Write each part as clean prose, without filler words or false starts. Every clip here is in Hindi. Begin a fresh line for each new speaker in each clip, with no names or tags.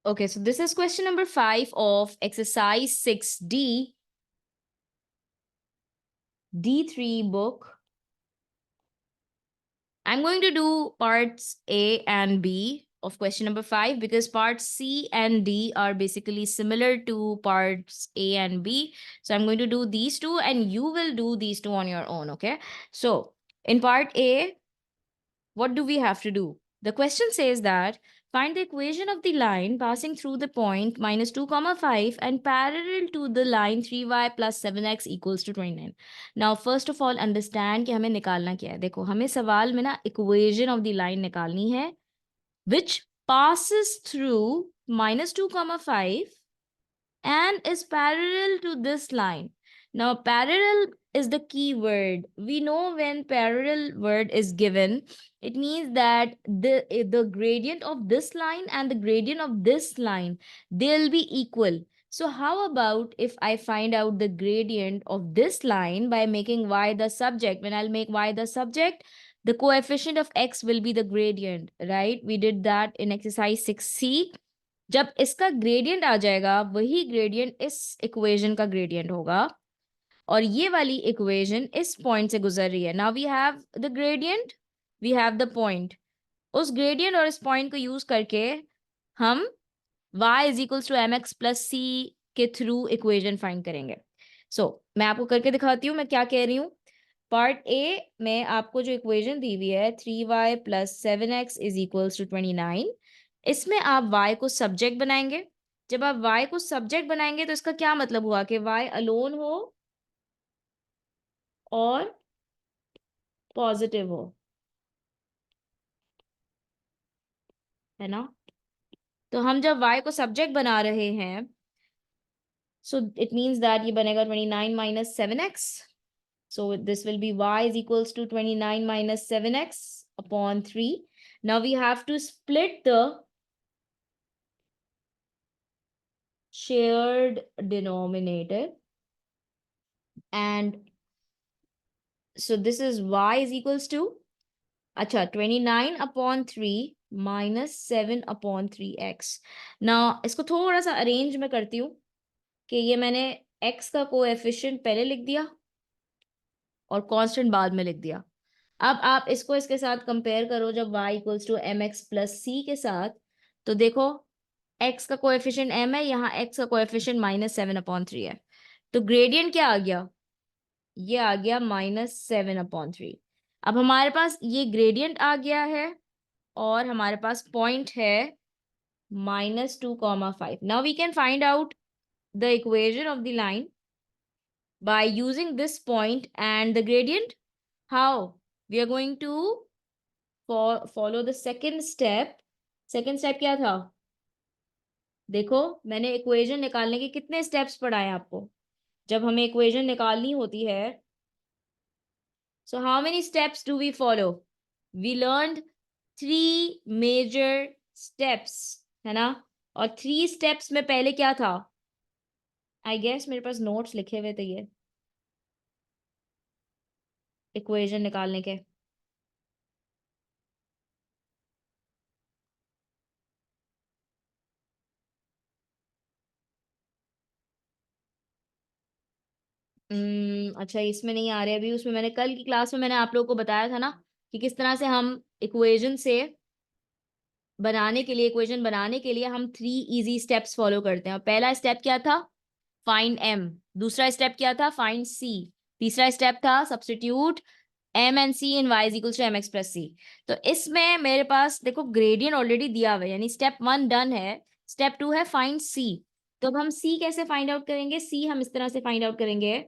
Okay, so this is question number 5 of exercise 6D, D3 book. I'm going to do parts A and B of question number 5 because parts C and D are basically similar to parts A and B. So I'm going to do these two and you will do these two on your own, okay? So in part A, what do we have to do? The question says that find the equation of the line passing through the point minus 2 comma 5 and parallel to the line 3y plus 7x equals to 29. Now first of all understand कि हमें निकालना क्या है. देखो हमें सवाल में ना equation of the line निकालनी है which passes through minus 2 comma 5 and is parallel to this line. Now parallel is the key word. We know when parallel word is given, it means that the gradient of this line and the gradient of this line, they'll be equal. So how about if I find out the gradient of this line by making y the subject? When I'll make y the subject, the coefficient of x will be the gradient, right? We did that in exercise 6C. जब इसका ग्रेडियंट आ जाएगा वही ग्रेडियंट इस इक्वेशन का ग्रेडियंट होगा और ये वाली इक्वेशन इस पॉइंट से गुजर रही है. Now we have the gradient, we have the point. उस ग्रेडियंट और इस पॉइंट को यूज करके हम y is equals to m x plus c के थ्रू इक्वेशन फाइंड करेंगे. सो मैं आपको करके दिखाती हूँ मैं क्या कह रही हूँ. पार्ट ए में आपको जो इक्वेशन दी हुई है 3y plus 7x is equals to 29, इसमें आप y को सब्जेक्ट बनाएंगे. जब आप y को सब्जेक्ट बनाएंगे तो इसका क्या मतलब हुआ कि y अलोन हो और पॉजिटिव हो, है ना. तो हम जब y को सब्जेक्ट बना रहे हैं सो इट मीन्स दैट ये बनेगा 29 minus 7x. So this will be y is equals to 29 minus 7x upon 3. Now we have to split the shared denominator. And so this is y is equals to, अच्छा 29 upon 3 minus 7 upon 3x. Now इसको थोड़ा सा अरेंज में करती हूँ कि ये मैंने x का कोएफिशिएंट पहले लिख दिया और कांस्टेंट बाद में लिख दिया. अब आप इसको इसके साथ कंपेयर करो जब y equals to m x plus c के साथ, तो देखो x का कोएफिशिएंट m है, यहाँ x का कोएफिशिएंट माइनस 7/3 है. तो ग्रेडियंट क्या आ गया, ये आ गया माइनस 7/3. अब हमारे पास ये ग्रेडियंट आ गया है और हमारे पास पॉइंट है -2,5. Now we can find out the equation of the line by using this point and the gradient. How? We are going to follow the second step. Second step क्या था, देखो मैंने इक्वेशन निकालने के कितने स्टेप्स पढ़ाए आपको. जब हमें इक्वेशन निकालनी होती है, so how many steps do we follow? We learned 3 major steps, है ना. और 3 steps में पहले क्या था, आई गेस मेरे पास नोट्स लिखे हुए थे ये इक्वेशन निकालने के. अच्छा इसमें नहीं आ रहे अभी. उसमें मैंने कल की क्लास में मैंने आप लोगों को बताया था ना कि किस तरह से हम इक्वेशन से बनाने के लिए, इक्वेशन बनाने के लिए हम 3 इजी स्टेप्स फॉलो करते हैं. और पहला स्टेप क्या था, फाइंड m. दूसरा स्टेप क्या था, फाइंड c. तीसरा स्टेप था substitute m and c in y is equal to mx plus c. तो इसमें मेरे पास देखो ग्रेडियंट ऑलरेडी दिया हुआ है, यानी स्टेप 1 डन है. स्टेप 2 है फाइंड c. तो अब हम c कैसे फाइंड आउट करेंगे, c हम इस तरह से फाइंड आउट करेंगे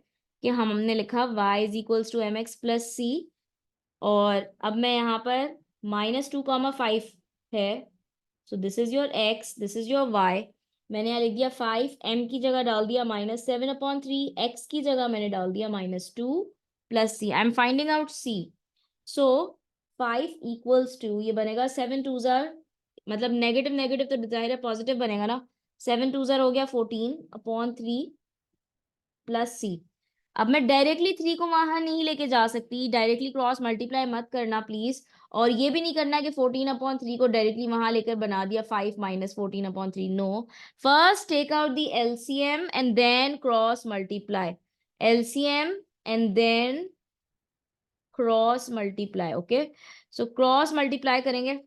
कि हमने लिखा y is equals to mx plus c. और अब मैं यहाँ पर -2,5 है, so this is your x, this is your y. मैंने यहाँ लिख दिया 5, m की जगह डाल दिया -7/3, x की जगह मैंने डाल दिया -2 plus c. I am finding out c. So 5 equals to, ये बनेगा 7 2 मतलब नेगेटिव नेगेटिव तो जाहिर है पॉजिटिव बनेगा ना. 7 2 हो गया 14/3 प्लस c. अब मैं डायरेक्टली 3 को वहां नहीं लेके जा सकती, डायरेक्टली क्रॉस मल्टीप्लाई मत करना प्लीज. और ये भी नहीं करना है कि 14/3 को डायरेक्टली वहां लेकर बना दिया 5 - 14/3, no. First take out the LCM and then cross multiply, LCM and then cross multiply. Okay, so cross multiply करेंगे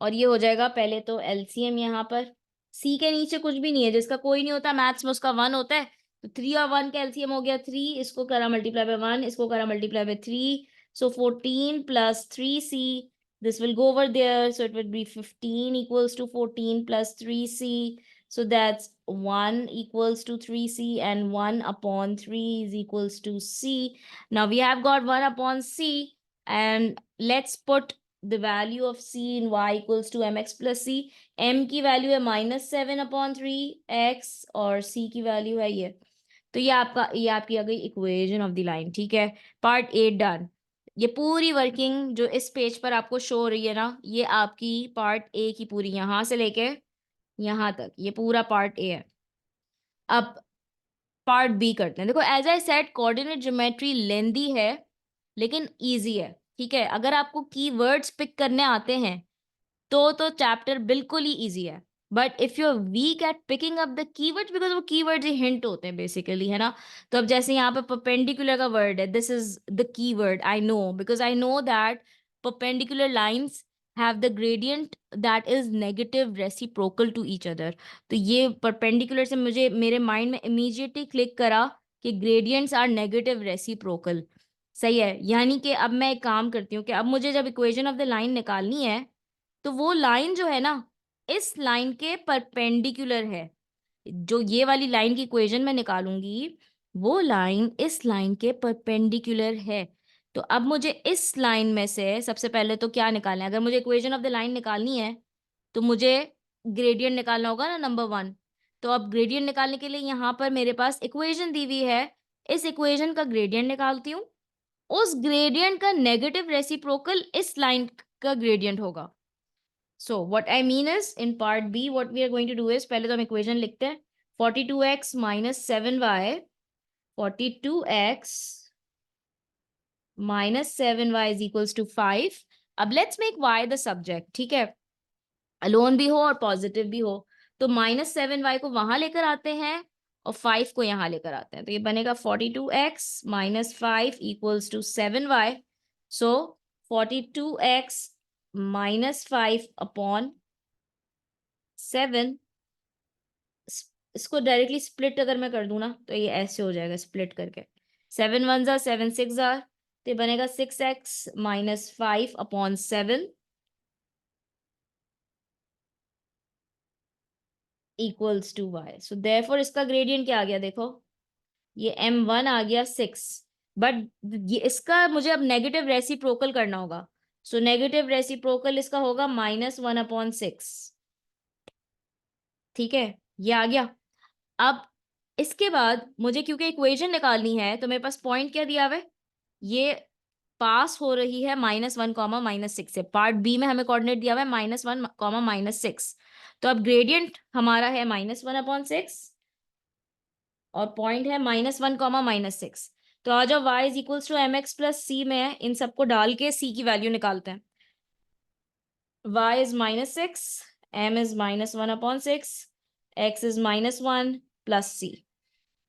और ये हो जाएगा पहले तो एलसीएम यहाँ पर, सी के नीचे कुछ भी नहीं है, जिसका कोई नहीं होता मैथ्स में उसका 1 होता है, तो 3 और 1 का एलसीएम हो गया 3, इसको करा मल्टीप्लाई बाय 1, इसको करा multiply by 3, so 14 + 3c, this will go over there, so it would be 15 equals to 14 + 3c, so that's 1 equals to 3c and 1/3 is equals to c. Now we have got 1/c, and let's put the value of c in y equals to mx plus c. m की वैल्यू है -7/3x और c की वैल्यू है ये, तो ये आपकी आ गई इक्वेशन ऑफ द लाइन। ठीक है, पार्ट 8 डन। ये पूरी वर्किंग जो इस पेज पर आपको शो हो रही है ना, ये आपकी पार्ट ए की पूरी, यहां से लेके यहां तक ये पूरा पार्ट ए है। अब पार्ट बी करते हैं। देखो as I said, coordinate geometry lengthy है लेकिन इजी है। ठीक है, अगर आपको कीवर्ड्स पिक करने आते हैं तो चैप्टर बिल्कुल ही इजी है। But if you are weak at picking up the keywords, because वो कीवर्ड्स ही हिंट होते हैं बेसिकली, है ना। तो अब जैसे यहाँ पे परपेंडिकुलर का वर्ड है, this is the keyword, I know, because I know that perpendicular lines have the gradient that is negative reciprocal to each other. तो ये परपेंडिकुलर से मुझे मेरे माइंड में इमीडिएटली क्लिक करा कि ग्रेडियंट्स आर नेगेटिव रेसिप्रोकल। सही है, यानी कि अब मैं एक काम करती हूँ कि अब मुझे जब इक्वेशन ऑफ द लाइन निकालनी है, तो वो लाइन जो है ना, इस लाइन के परपेंडिकुलर है। जो ये वाली लाइन की इक्वेशन मैं निकालूंगी, वो लाइन इस लाइन के परपेंडिकुलर है। तो अब मुझे इस लाइन में से सबसे पहले तो क्या निकालना है, अगर मुझे इक्वेशन ऑफ द लाइन निकालनी है तो मुझे ग्रेडियंट निकालना होगा ना, नंबर 1। तो अब ग्रेडियंट निकालने के लिए यहाँ पर मेरे पास इक्वेशन दी हुई है, इस इक्वेशन का ग्रेडियंट निकालती हूँ। उस ग्रेडियंट का नेगेटिव रेसिप्रोकल इस लाइन का ग्रेडियंट होगा। So what I mean is, in part B, what we are going to do is, पहले तो हम equation लिखते हैं, 42x - 7y, 42x - 7y is equals to 5. अब let's make y the subject, ठीक है, अलोन भी हो और पॉजिटिव भी हो। तो -7y को वहां लेकर आते हैं और 5 को यहाँ लेकर आते हैं, तो ये बनेगा 42x - 5 equals to 7y. So 42x - 5/7, इसको डायरेक्टली स्प्लिट अगर मैं कर दूं ना, तो ये ऐसे हो जाएगा स्प्लिट करके, 7 1 जार 7 6 जार, तो ये बनेगा 6x - 5/7 equals to y. So therefore इसका ग्रेडियंट क्या आ गया, देखो ये m1 आ गया 6, बट ये इसका मुझे अब नेगेटिव रेसिप्रोकल करना होगा। सो नेगेटिव रेसिप्रोकल इसका होगा -1/6। ठीक है, ये आ गया। अब इसके बाद मुझे क्योंकि इक्वेशन निकालनी है, तो मेरे पास पॉइंट क्या दिया हुआ है, ये पास हो रही है -1, -6 से। पार्ट बी में हमें कोऑर्डिनेट दिया हुआ है -1, -6। तो अब ग्रेडियंट हमारा है -1/6 और पॉइंट है -1, -6। तो आ जाओ y is equals to mx plus c में इन सबको डाल के c की वैल्यू निकालते हैं। y is -6, m is -1/6, x is -1 plus c.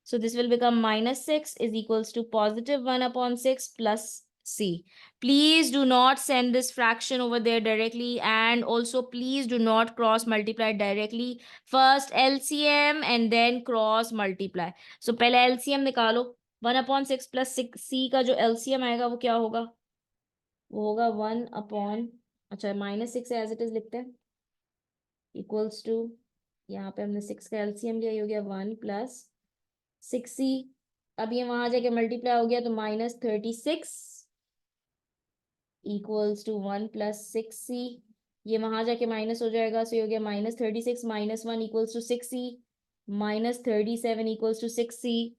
So this will become -6 is equals to +1/6 plus c. Please do not send this fraction over there directly, and also please do not cross multiply directly. First LCM and then cross multiply. So पहले LCM निकालो, 1/6 plus 6c का जो LCM आएगा वो क्या होगा, वो होगा 1/, अच्छा -6 एज इट इज लिखते हैं, इक्वल्स टू, यहाँ पे हमने 6 का LCM लिया, ये हो गया 1 + 6c। अब ये वहां जाके मल्टीप्लाई हो गया तो -36 इक्वल्स टू 1 + 6c, ये वहां जाके माइनस हो जाएगा, सो ये हो गया -36 - 1 equals to 6c, -37 equals to 6c,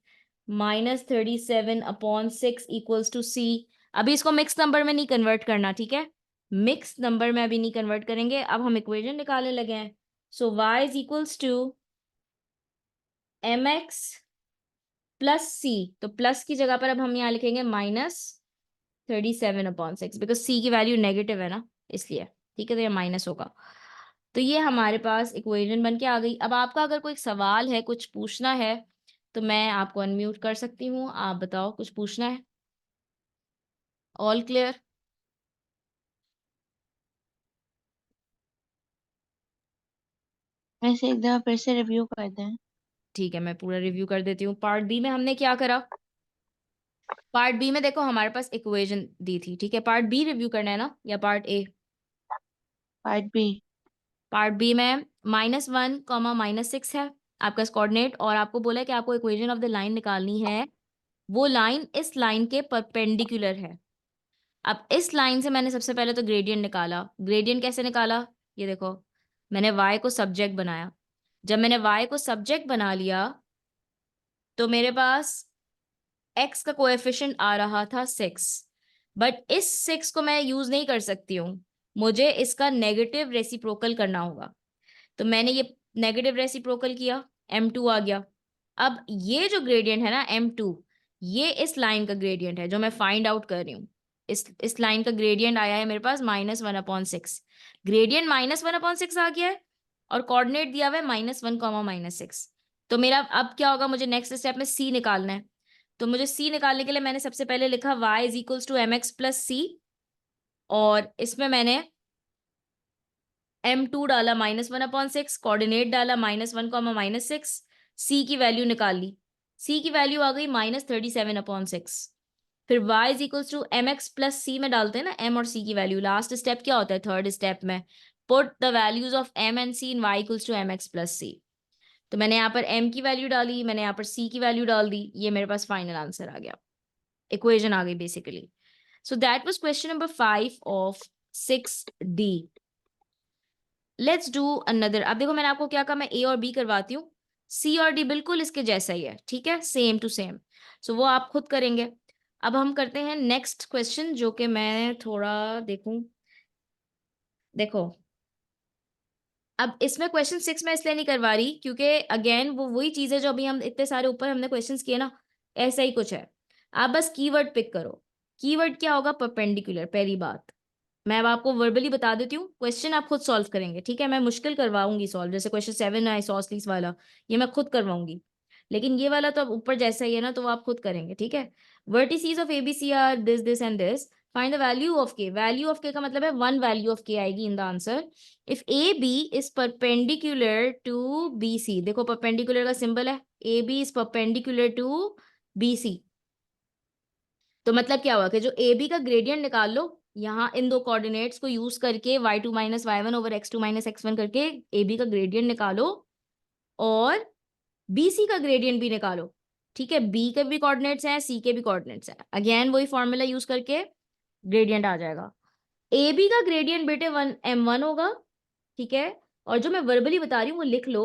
-37/6 equals to c। अभी इसको मिक्स नंबर में नहीं कन्वर्ट करना, ठीक है, मिक्स नंबर में अभी नहीं कन्वर्ट करेंगे, अब हम इक्वेशन निकालने लगे हैं। So y is equals to mx plus c, तो प्लस की जगह पर अब हम यहाँ लिखेंगे माइनस 37/6 बिकॉज सी की वैल्यू नेगेटिव है ना, इसलिए। ठीक है, तो ये माइनस होगा। तो ये हमारे पास इक्वेशन बन के आ गई। अब आपका अगर कोई सवाल है, कुछ पूछना है, तो मैं आपको अनम्यूट कर सकती हूँ। आप बताओ, कुछ पूछना है? All clear?
वैसे एक दफा फिर से रिव्यू कर दें।
ठीक है, मैं पूरा रिव्यू कर देती हूँ। पार्ट बी में हमने क्या करा? पार्ट बी में देखो हमारे पास इक्वेशन दी थी, ठीक है। पार्ट बी रिव्यू करना है ना, या part A?
Part B.
Part B में -1, -6 है आपका कोऑर्डिनेट, और आपको बोला है कि आपको इक्वेशन ऑफ द लाइन निकालनी है। वो लाइन इस लाइन के परपेंडिकुलर है। अब इस लाइन से मैंने सबसे पहले तो ग्रेडियंट निकाला। ग्रेडियंट कैसे निकाला? ये देखो, मैंने y को सब्जेक्ट बनाया। जब मैंने y को सब्जेक्ट बना लिया, तो मेरे पास x का कोएफिशिएंट आ रहा था 6। बट इस 6 को मैं यूज नहीं कर सकती हूँ, मुझे इसका नेगेटिव रेसिप्रोकल करना होगा। तो मैंने ये नेगेटिव रेसिप्रोकल किया, m2 आ गया। अब ये जो ग्रेडियंट है ना m2, ये इस लाइन का ग्रेडियंट है जो मैं फाइंड आउट कर रही हूँ। इस लाइन का ग्रेडियंट आया है मेरे पास -1/6। ग्रेडियंट -1/6 आ गया है, और कोऑर्डिनेट दिया हुआ है -1, -6। तो मेरा अब क्या होगा, मुझे नेक्स्ट स्टेप में c निकालना है। तो मुझे c निकालने के लिए मैंने सबसे पहले लिखा y = mx + c, और इसमें मैंने m2 डाला -1/6, कोऑर्डिनेट डाला -1, -6, c की वैल्यू निकाल ली। c की वैल्यू आ गई -37/6। फिर y = mx + c में डालते हैं ना m और c की वैल्यू। लास्ट स्टेप क्या होता है, थर्ड स्टेप में? Put the values of m and c in y = mx + c। तो मैंने यहाँ पर m की वैल्यू डाली, मैंने यहाँ पर c की वैल्यू डाल दी, ये मेरे पास फाइनल आंसर आ गया, इक्वेशन आ गई basically. So that was question number 5 of 6D। Let's do another. अब देखो, मैंने आपको क्या कहा, मैं ए और बी करवाती हूँ, सी और डी बिल्कुल इसके जैसा ही है, ठीक है, सेम टू सेम। सो वो आप खुद करेंगे। अब हम करते हैं नेक्स्ट क्वेश्चन, जो कि मैं थोड़ा देखूं। देखो, अब इसमें क्वेश्चन 6 में इसलिए नहीं करवा रही क्योंकि अगेन वो वही चीज है जो अभी हम इतने सारे ऊपर हमने क्वेश्चंस किए ना, ऐसा ही कुछ है। आप बस कीवर्ड पिक करो। कीवर्ड क्या होगा? परपेंडिकुलर, पहली बात। मैं अब आपको वर्बली बता देती हूँ, क्वेश्चन आप खुद सॉल्व करेंगे, ठीक है। मैं मुश्किल करवाऊंगी सॉल्व, जैसे क्वेश्चन 7 है आइसोसेलेस वाला, ये मैं खुद करवाऊंगी। लेकिन ये वाला तो अब ऊपर जैसा ही है ना, तो वो आप खुद करेंगे, ठीक है। Vertices of ABC are this this and this. Find the value of K. Value of K का मतलब है 1 वैल्यू ऑफ के आएगी in the answer if A B is perpendicular to B C. देखो, परपेंडिकुलर का सिंबल है, A B is perpendicular to B C. तो मतलब क्या हुआ कि जो ए बी का ग्रेडियंट निकाल लो, यहाँ इन दो कोऑर्डिनेट्स को यूज करके y2 - y1 / x2 - x1 करके ए बी का ग्रेडियंट निकालो, और बी सी का ग्रेडियंट भी निकालो, ठीक है। बी के भी कोऑर्डिनेट्स हैं, सी के भी कोऑर्डिनेट्स हैं, अगेन वही फॉर्मूला यूज करके ग्रेडियंट आ जाएगा। ए बी का ग्रेडियंट बेटे m1 होगा, ठीक है। और जो मैं वर्बली बता रही हूँ वो लिख लो।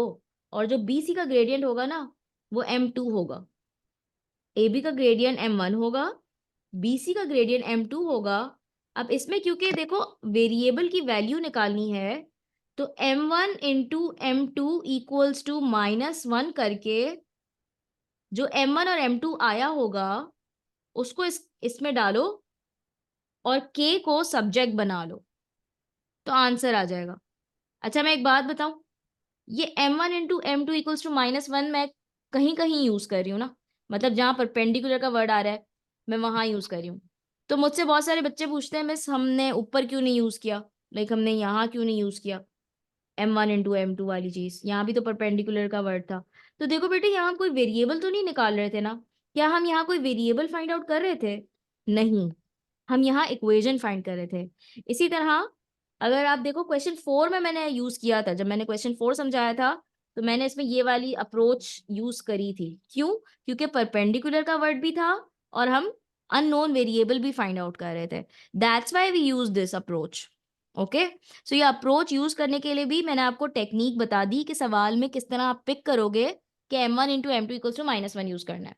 और जो बी सी का ग्रेडियंट होगा ना, वो m2 होगा। ए बी का ग्रेडियंट m1 होगा, BC का ग्रेडियंट m2 होगा। अब इसमें क्योंकि देखो वेरिएबल की वैल्यू निकालनी है, तो m1 × m2 = -1 करके जो m1 और m2 आया होगा उसको इसमें डालो, और k को सब्जेक्ट बना लो, तो आंसर आ जाएगा। अच्छा, मैं एक बात बताऊं, ये m1 × m2 = -1 मैं कहीं कहीं यूज कर रही हूँ ना, मतलब जहां परपेंडिकुलर का वर्ड आ रहा है मैं वहां यूज कर रही हूँ। तो मुझसे बहुत सारे बच्चे पूछते हैं, मिस हमने ऊपर क्यों नहीं यूज किया, लाइक हमने यहाँ क्यों नहीं यूज किया m1 × m2 वाली चीज, यहाँ भी तो परपेंडिकुलर का वर्ड था। तो देखो बेटे, यहाँ हम कोई वेरिएबल तो नहीं निकाल रहे थे ना, क्या हम यहाँ कोई वेरिएबल फाइंड आउट कर रहे थे? नहीं, हम यहाँ इक्वेशन फाइंड कर रहे थे। इसी तरह अगर आप देखो क्वेश्चन 4 में मैंने यूज किया था, जब मैंने क्वेश्चन 4 समझाया था, तो मैंने इसमें ये वाली अप्रोच यूज करी थी। क्यों? क्योंकि परपेंडिकुलर का वर्ड भी था और हम अननोन वेरिएबल भी फाइंड आउट कर रहे थे। That's why we use this approach. Okay, so ये अप्रोच यूज करने के लिए भी मैंने आपको टेक्निक बता दी कि सवाल में किस तरह आप पिक करोगे कि m1 × m2 = -1 यूज करना है।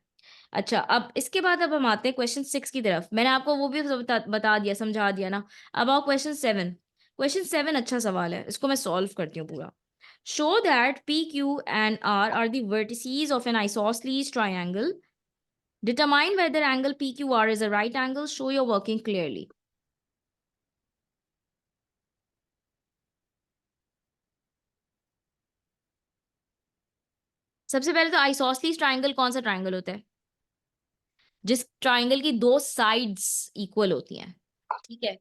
अच्छा, अब इसके बाद अब हम आते हैं क्वेश्चन 6 की तरफ। मैंने आपको वो भी बता दिया, समझा दिया ना। अब आओ क्वेश्चन 7। क्वेश्चन 7 अच्छा सवाल है, इसको मैं सॉल्व करती हूँ पूरा। Show that P Q and R the vertices of an isosceles triangle Determine whether angle PQR is a right angle. Show your working clearly. सबसे पहले तो आइसोसलीस ट्राइंगल कौन सा ट्राइंगल होता है? जिस ट्राइंगल की दो साइड्स इक्वल होती हैं, ठीक है?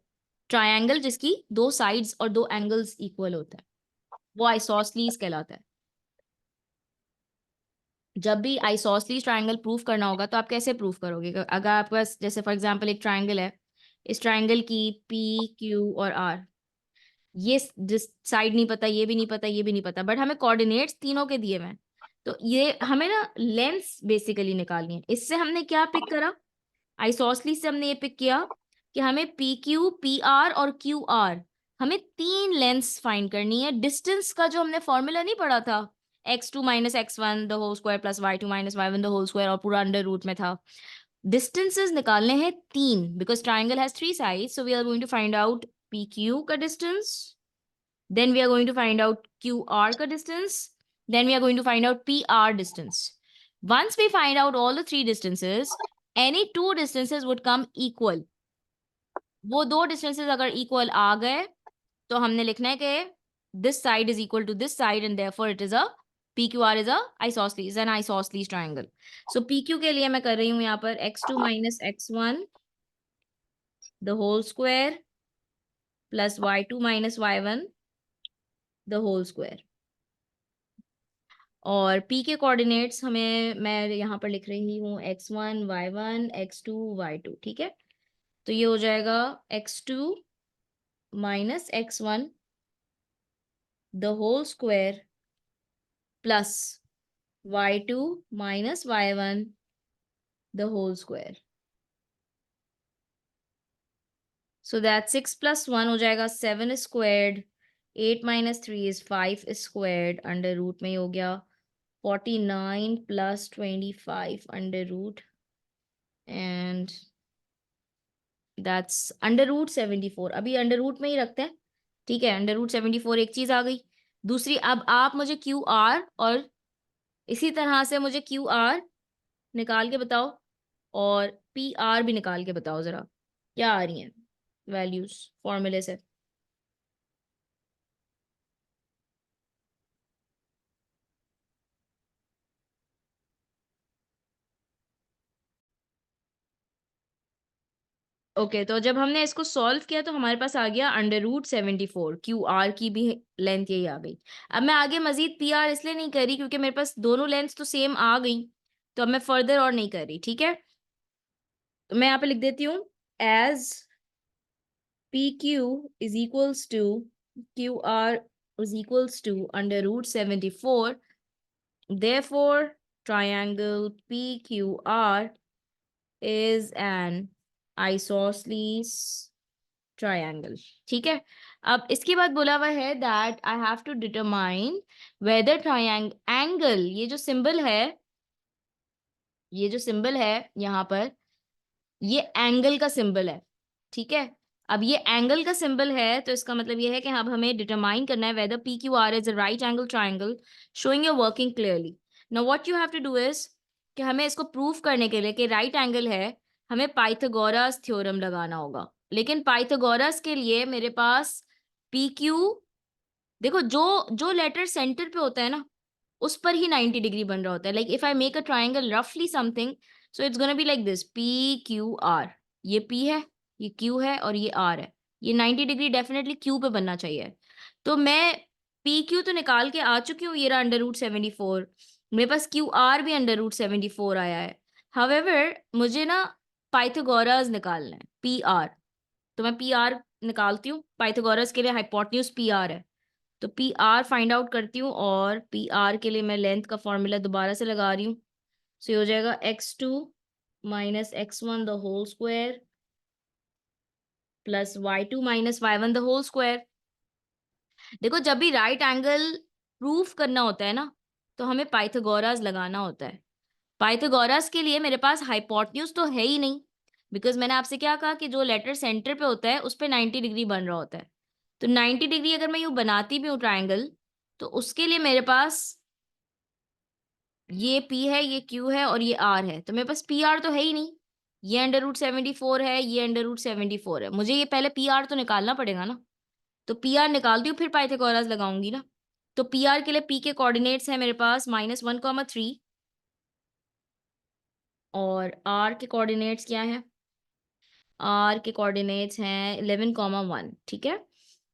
ट्राइंगल जिसकी दो साइड्स और दो एंगल्स इक्वल होता है, वो आइसोसलीस कहलाता है। जब भी आइसोसलीस ट्राइंगल प्रूफ करना होगा तो आप कैसे प्रूफ करोगे? अगर आपके पास जैसे फॉर एग्जांपल एक ट्राइंगल है, इस ट्राइंगल की पी क्यू और आर, ये जिस साइड नहीं पता, ये भी नहीं पता, ये भी नहीं पता, बट हमें कोऑर्डिनेट्स तीनों के दिए हुए हैं, तो ये हमें ना लेंस बेसिकली निकालनी है। इससे हमने क्या पिक करा? आइसोसलीस से हमने ये पिक किया कि हमें पी क्यू, पी आर और क्यू आर, हमें तीन लेंस फाइंड करनी है। डिस्टेंस का जो हमने फॉर्मूला नहीं पढ़ा था, x2 minus x1 the whole square plus y2 minus y1 the whole square, और पूरा अंडर रूट में था। डिस्टेंसेस निकालने हैं तीन, because triangle has three sides, so we are going to find out P Q का distance, then we are going to find out QR ka distance, then we are going to find out PR distance. Once we find out all the three distances, any two distances would come equal. वो दो distances अगर equal आ गए तो हमने लिखना है कि this side is equal to this side and therefore it is a PQR is a isosceles, an isosceles triangle. So PQ के लिए मैं कर रही हूँ यहाँ पर x2 minus x1 the whole square plus y2 minus y1 the whole square. और P के कोऑर्डिनेट्स हमें, मैं यहाँ पर लिख रही हूँ x1 y1 x2 y2, ठीक है? तो ये हो जाएगा x2 minus x1 the whole square plus y2 minus y1 the whole square. So that 6 plus 1 हो जाएगा 7 squared, 8 minus 3 is 5 squared, under root में ही हो गया 49 plus 25 under root, and that's under root 74। अभी अंडर रूट में ही रखते हैं, ठीक है? अंडर रूट 74 एक चीज आ गई। दूसरी, अब आप मुझे क्यू आर और इसी तरह से मुझे क्यू आर निकाल के बताओ और पी आर भी निकाल के बताओ जरा, क्या आ रही हैं वैल्यूज फॉर्मूले से। ओके तो जब हमने इसको सॉल्व किया तो हमारे पास आ गया अंडर रूट 74, क्यू आर की भी लेंथ यही आ गई। अब मैं आगे मजीद पी आर इसलिए नहीं कर रही क्योंकि मेरे पास दोनों लेंथ तो सेम आ गई, तो अब मैं फर्दर और नहीं कर रही, ठीक है? तो मैं यहाँ पे लिख देती हूँ as P Q is equals to Q R is equals to under root 74, therefore triangle PQR is an isosceles triangle, ठीक है? अब इसके बाद बोला हुआ है that I have to determine whether triangle angle, ये जो सिंबल है, ये जो सिंबल है यहाँ पर, ये एंगल का सिंबल है, ठीक है? अब ये एंगल का सिंबल है तो इसका मतलब ये है कि अब हमें डिटरमाइन करना है whether P Q R is a right angle triangle showing your working clearly. Now what you have to do is कि हमें इसको प्रूव करने के लिए कि राइट एंगल है, हमें पाइथागोरस थ्योरम लगाना होगा। लेकिन पाइथागोरस के लिए मेरे पास पी क्यू, देखो जो जो लेटर सेंटर पे होता है ना उस पर ही 90 डिग्री बन रहा होता है। Like if I make a triangle रफली something, so it's gonna be like this P Q R, ये पी है, ये क्यू है और ये आर है, ये 90 डिग्री डेफिनेटली क्यू पे बनना चाहिए। तो मैं पी क्यू तो निकाल के आ चुकी हूँ, ये रहा अंडर रूट 74, मेरे पास क्यू आर भी अंडर रूट 74 आया है। हावेवर मुझे ना पाइथागोरस निकालना है पी आर, तो मैं पी आर निकालती हूँ। पाइथागोरस के लिए हाइपोटेन्यूज पी आर है, तो पी आर फाइंड आउट करती हूँ और पी आर के लिए मैं लेंथ का फॉर्मूला दोबारा से लगा रही हूँ। सो ये हो जाएगा x2 minus x1 the whole square plus y2 minus y1 the whole square. देखो जब भी राइट एंगल प्रूफ करना होता है ना तो हमें पाइथागोरस लगाना होता है। पाइथागोरस के लिए मेरे पास हाइपोटेन्यूज तो है ही नहीं, बिकॉज मैंने आपसे क्या कहा कि जो लेटर सेंटर पे होता है उस पर 90 डिग्री बन रहा होता है। तो 90 डिग्री अगर मैं यूँ बनाती भी हूँ ट्राइंगल, तो उसके लिए मेरे पास ये P है, ये Q है और ये R है, तो मेरे पास PR तो है ही नहीं। ये √74 है, ये √74 है, मुझे ये पहले PR तो निकालना पड़ेगा ना। तो PR निकालती हूँ, फिर पाइथागोरस लगाऊंगी ना। तो PR के लिए P के कोऑर्डिनेट्स है मेरे पास -1, 3, और R के कोऑर्डिनेट्स क्या है? R के कोऑर्डिनेट्स हैं 11, 1, ठीक है।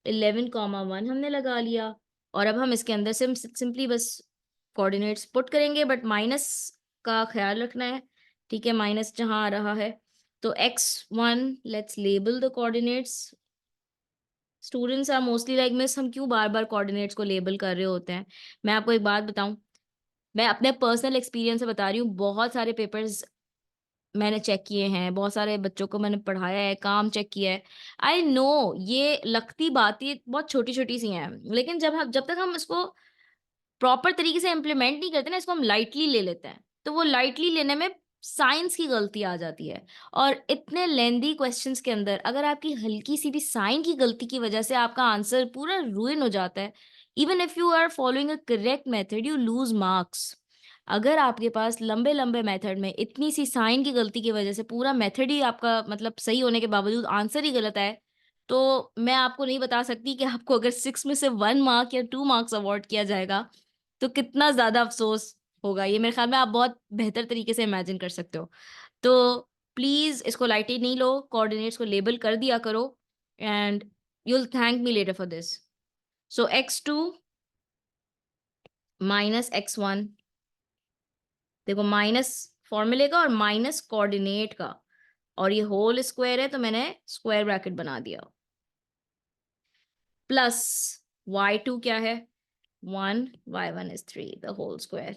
11, 1 हमने लगा लिया, और अब हम इसके अंदर सिंपली बस कोऑर्डिनेट्स पुट करेंगे, बट माइनस का ख्याल रखना है, ठीक है, माइनस जहां आ रहा है। तो x1, let's label the coordinates. Students are mostly like miss, हम क्यों बार बार कोऑर्डिनेट्स को लेबल कर रहे होते हैं? मैं आपको एक बात बताऊं, मैं अपने पर्सनल एक्सपीरियंस से बता रही हूँ, बहुत सारे पेपर्स मैंने चेक किए हैं, बहुत सारे बच्चों को मैंने पढ़ाया है, काम चेक किया है। आई नो ये लगती बातें बहुत छोटी-छोटी सी हैं, लेकिन जब तक हम इसको प्रॉपर तरीके से इम्प्लीमेंट नहीं करते ना, इसको हम लाइटली ले लेते हैं। तो वो लाइटली लेने में साइंस की गलती आ जाती है, और इतने लेंदी क्वेश्चंस के अंदर अगर आपकी हल्की सी भी साइन की गलती की वजह से आपका आंसर पूरा रुइन हो जाता है। Even if you are following a correct method, you lose marks. अगर आपके पास लंबे-लंबे मेथड में इतनी सी साइन की गलती की वजह से पूरा मेथड ही आपका मतलब सही होने के बावजूद आंसर ही गलत आए, तो मैं आपको नहीं बता सकती कि आपको अगर 6 में से 1 मार्क या 2 मार्क्स अवॉर्ड किया जाएगा, तो कितना ज़्यादा अफ़सोस होगा। ये मेरे ख़्याल में आप बहुत बेहतर तरीके से इमेजिन कर सकते हो। तो प्लीज़ इसको लाइटली नहीं लो, कोऑर्डिनेट्स को लेबल कर दिया करो, and you will thank me later for this. So x2 minus x1, देखो माइनस फॉर्मूले का और माइनस कोऑर्डिनेट का, और ये होल स्क्वायर है तो मैंने स्क्वायर ब्रैकेट बना दिया, प्लस y2 क्या है? 1, y1 is 3 the whole square.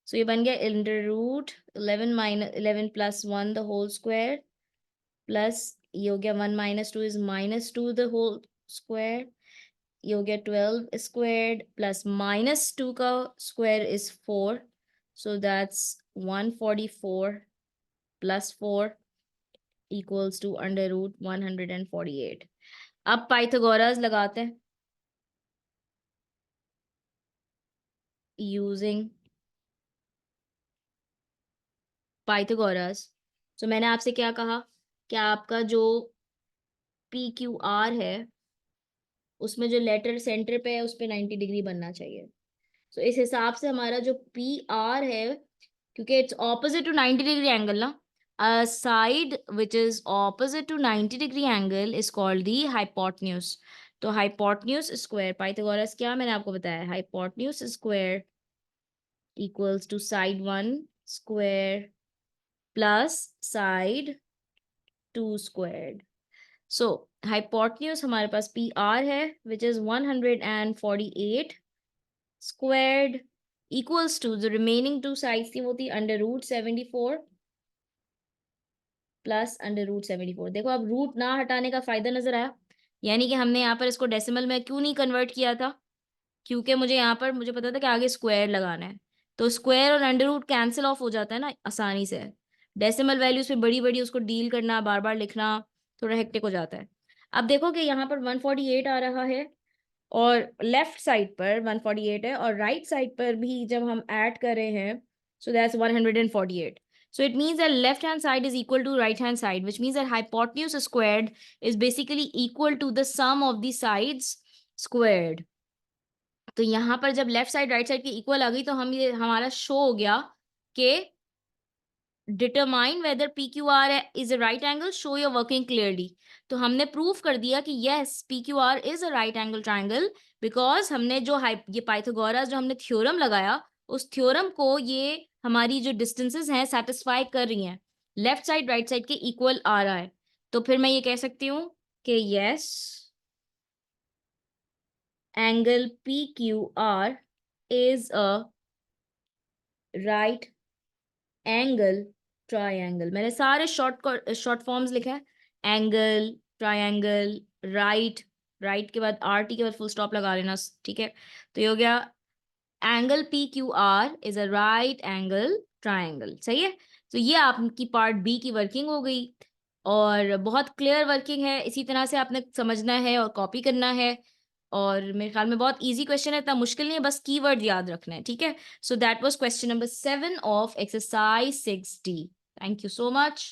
So ये बन गया under root 11 plus 1 the whole square, plus ये हो गया 1 - 2 इज -2 द होल स्क्वायर, ये हो गया 12 स्क्वायर्ड, प्लस -2 का square is 4, so that's 144 plus 4 equals to under root 148। अब पाइथागोरस लगाते हैं यूजिंग पाइथागोरस। तो मैंने आपसे क्या कहा कि आपका जो पी क्यू आर है, उसमें जो लेटर सेंटर पे है उस पे 90 डिग्री बनना चाहिए। तो इस हिसाब से हमारा जो पी आर है, क्योंकि it's opposite to 90 degree angle ना, a side which is opposite to 90 degree angle is called the hypotenuse। तो hypotenuse square, पाइथागोरस क्या मैंने आपको बताया, hypotenuse square equals to side 1 square plus side 2 squared। so hypotenuse हमारे पास पी आर है which is 148 squared equals to the remaining two sides की होती under root 74 plus under root 74। देखो अब रूट ना हटाने का फायदा नजर आया, यानी कि हमने यहाँ पर इसको डेसिमल में क्यों नहीं कन्वर्ट किया था, क्योंकि मुझे यहाँ पर मुझे पता था कि आगे स्क्वायर लगाना है, तो स्क्वायर और अंडर रूट कैंसिल ऑफ हो जाता है ना आसानी से। डेसिमल वैल्यूज पे बड़ी बड़ी उसको डील करना, बार बार लिखना थोड़ा हेक्टिक हो जाता है। अब देखो कि यहाँ पर 148 आ रहा है, और लेफ्ट साइड पर 148 है, और राइट साइड पर भी जब हम ऐड कर रहे हैं, so that's 148। So it means that left hand side is equal to right hand side, which means that hypotenuse squared is basically equal to the sum of the sides squared। तो यहाँ पर जब लेफ्ट साइड राइट साइड की इक्वल आ गई, तो हम ये हमारा शो हो गया कि determine whether P Q R is a right angle, show your working clearly. तो हमने प्रूफ कर दिया कि yes P Q R is a right angle triangle, because हमने जो ये पाइथागोरस जो हमने थ्योरम लगाया, उस थ्योरम को ये हमारी जो डिस्टेंसेस हैं सेटिस्फाई कर रही हैं, लेफ्ट साइड राइट साइड के इक्वल आ रहा है। तो फिर मैं ये कह सकती हूँ कि yes angle P Q R is a right angle triangle. मैंने सारे शॉर्ट फॉर्म्स लिखे हैं, एंगल, ट्रायंगल, राइट, राइट के बाद आर टी के बाद फुल स्टॉप लगा लेना, ठीक है। तो ये हो गया angle P Q R is a right angle triangle, सही है। तो ये आपकी पार्ट बी की वर्किंग हो गई, और बहुत क्लियर वर्किंग है, इसी तरह से आपने समझना है और कॉपी करना है। और मेरे ख्याल में बहुत इजी क्वेश्चन है, इतना मुश्किल नहीं है, बस कीवर्ड याद रखना है, ठीक है। So that was question number 7 of exercise 6D। Thank you so much.